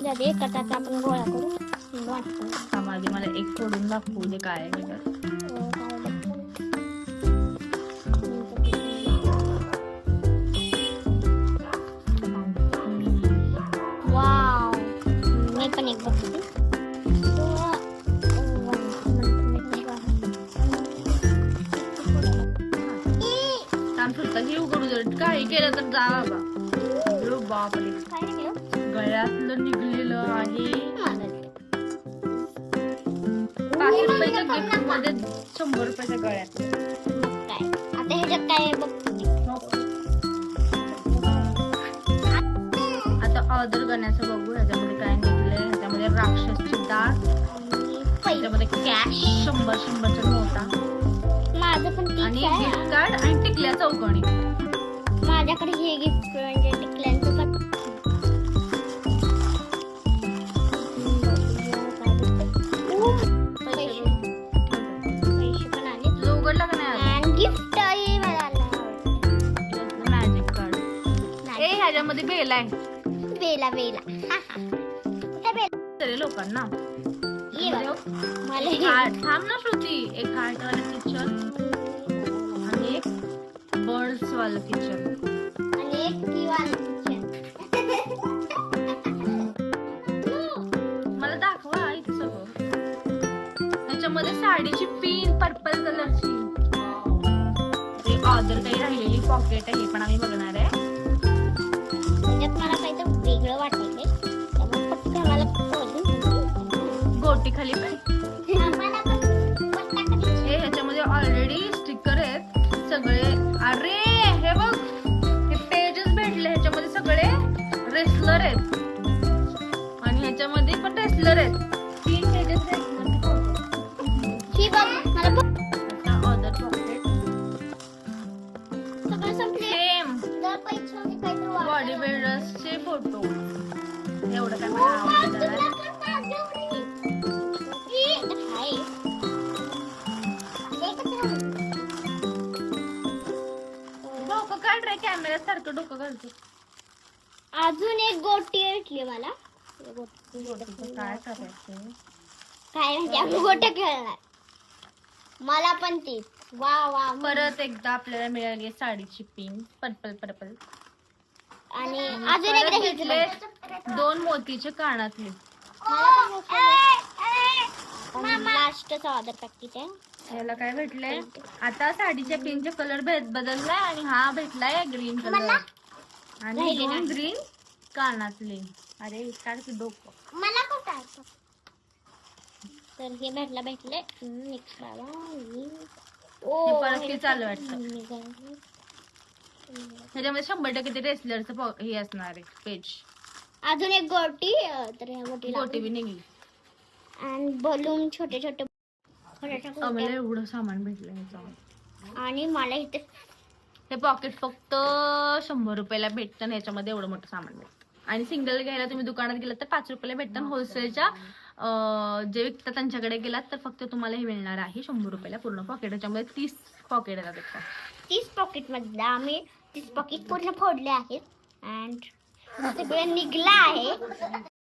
जाते कटाचा आपण गोळा करू. समाधी मला एक फोडून दाखवू दे काय आहे तर. वाव, मी पण एक बघते. हे उघडू दे, काही केलं तर जा बाबा. बापरे, गळ्यातलं निघलेलं आहे. 5 रुपयाच्या गिफ्ट मध्ये 100 रुपयाच्या गळ्यात. आता ह्याच्यात काय बघ. आता ऑर्डर करण्याचं बघू. ह्याच्यामध्ये काय निघलंय. ह्याच्यामध्ये राक्षसची डाळ, ह्याच्यामध्ये कॅश 100च्या नोटा, माझं पण आणि गिफ्ट कार्ड आणि टिकल्या चौकोनी. माझ्याकडे हे गिफ्ट म्हणजे टिकल्यांचं पण. पैसे पण आले. तुझं उघडलं का नाही? आणि गिफ्ट मॅजिक कार्ड. ए ह्याच्यामध्ये बेल आहे. बेला लोकांना मला थांब ना श्रुती. एक हार्ट वाला किचन आणि एक बर्ड्स वाला किचन आणि एक दिवाल. मला दाखवा इथे सगळं. त्याच्यामध्ये साडीची पिन पर्पल कलरची. ऑर्डर काही राहिलेली पॉकेट आहे, हे पण आम्ही बघणार आहे. त्याच्यात मला काही तर वेगळं वाटायचंय, त्यामुळे फक्त मला गोटी खाली पण हे ह्याच्यामध्ये ऑलरेडी स्टिकर आहेत सगळे. अरे हे बघ, हे पेजेस भेटले. ह्याच्यामध्ये सगळे रेसलर आहेत आणि ह्याच्यामध्ये पण रेसलर आहेत. 3 pages order pocket same body बिल्डर्सचे फोटो. एवढं काय मला आवडलं. डोकं काढ रे, कॅमेरा सारखं डोकं घालतो. अजून एक गोटी भेटली मला. काय करायचं काय म्हणजे आम्ही गोट्या खेळणार. मला पण ती. वा वा. परत एकदा आपल्याला मिळाली साडीची पिन पर्पल आणि अजून एकदा घेतले 2 मोतीचे कानातले. लास्टचा ऑर्डर पॅकेज आहे. याला काय भेटलंय आता साडीच्या पिनचे कलर बदललाय आणि हा भेटलाय ग्रीन कलर आणि 2 ग्रीन कानातले. अरे काय की डोकं मला कुठं. तर हे भेटले नेक्स्ट बाबा. हे परत ते चालू वाटतं. ह्याच्यामध्ये 100% ते रेसलरचं हे असणार आहे पेज. अजून एक गोटी. तर ह्या गोटी बी निघली आणि बलून छोटे छोटे आम्हाला एवढं सामान भेटलं ह्याच्यामध्ये. आणि मला इथे हे पॉकेट फक्त 100 रुपयाला भेटतं. ह्याच्यामध्ये एवढं मोठं सामान भेटतं. आणि सिंगल घ्यायला तुम्ही दुकानात गेलात तर 5 रुपयाला भेटतं. होलसेलच्या जे विकतात त्यांच्याकडे गेलात तर फक्त तुम्हाला हे मिळणार आहे 100 रुपयाला पूर्ण पॉकेट. त्याच्यामध्ये 30 पॉकेट येतात. 30 पॉकेट मध्ये आम्ही 30 पॉकेट पूर्ण फोडले आहेत. अँड सगळं निघलं आहे.